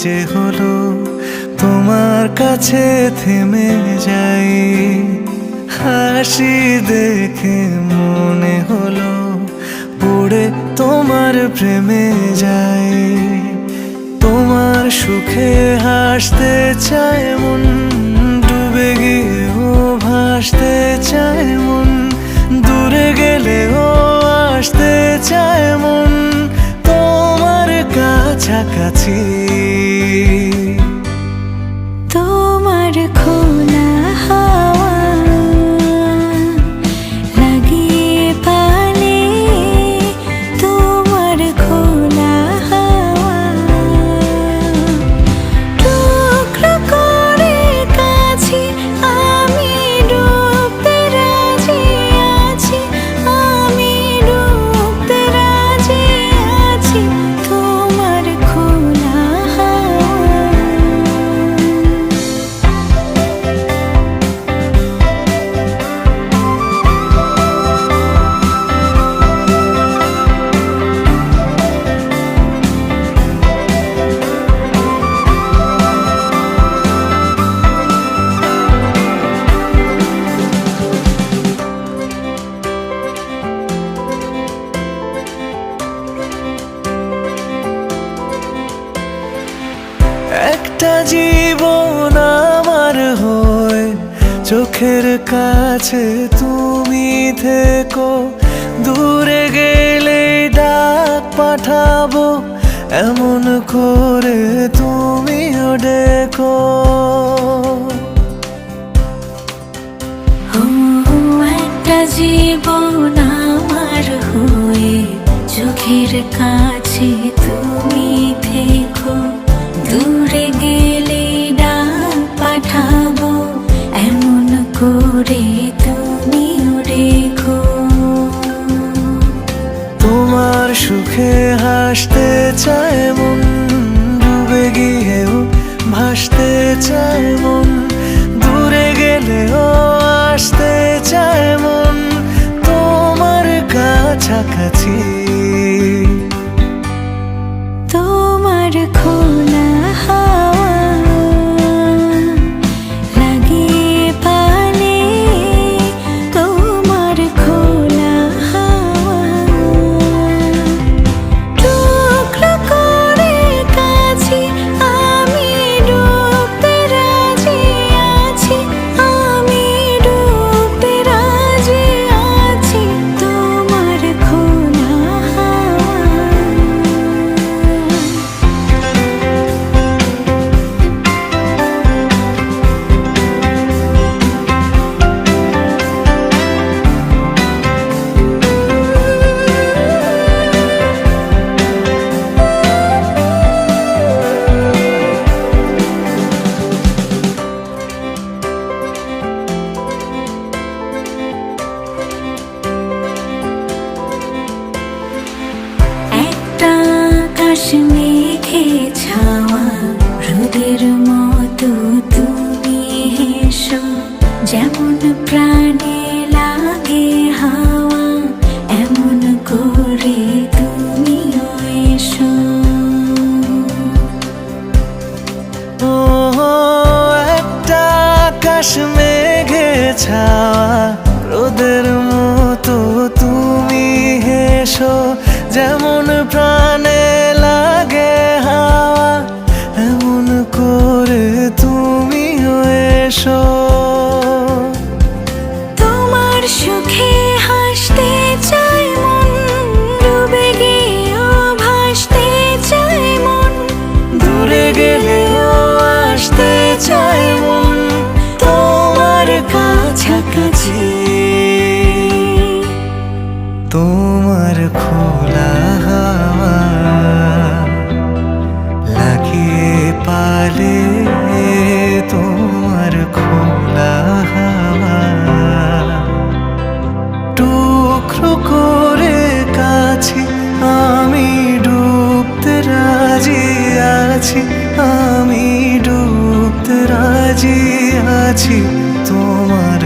যে হলো তোমার কাছে থেমে যাই। হাসি দেখে মনে হলো পড়ে তোমার প্রেমে যাই। তোমার সুখে হাসতে চায় মন, ডুবে গিয়েও ভাসতে চায় মন। দূরে গেলেও আসতে চায় মন তোমার কাছাকাছি। তোমার খোলা হাওয়া লাগিয়ে পালে, তোমার খোলা হাওয়া টুকরো করে কাছে আমি ডুবতে রাজি আছি, আমি ডুবতে রাজি আছি তোমার খোলা হাওয়া। একটা জীবন আমার হয়ে চোখের কাছে তুমি থেকো। দূরে গেলে ডাক পাঠাবো এমন করে তুমিও ডেকো। একটা জীবন আমার হয়ে চোখের কাছে তুমি থেকো। দূরে গেলে ডাক পাঠাবো এমন করে তুমিও রেখো। তোমার সুখে হাসতে চায় মন, ডুবে গিয়েও ভাসতে চায় মন। দূরে গেলেও আসতে চায় মন তোমার কাছাকাছি। তোমার খোলা হাওয়া লাগিয়ে পালে, তোমার খোলা হাওয়া টুকরো করে কাছে আমি ডুবতে রাজি আছি, আমি ডুবতে রাজি আছি তোমার খোলা হাওয়া। একটা আকাশ মেঘে ছাওয়া রোদের মতো তুমি হেসো, যেমন প্রাণে লাগে হাওয়া এমন করে তুমিও এসো। ও একটা আকাশ মেঘে ছাওয়া রোদের মতো তুমি হেসো, যেমন প্রাণে লাগে হাওয়া এমন করে তুমিও এসো। তোমার সুখে হাসতে চায় মন, ডুবে গিয়েও ভাসতে চায় মন। দূরে গেলেও আসতে চায় মন তোমার কাছাকাছি। তোমার খোলা হাওয়া লাগিয়ে পালে, তোমার খোলা হাওয়া টুকরো করে কাছে আমি ডুবতে রাজি আছি, আমি ডুবতে রাজি আছি তোমার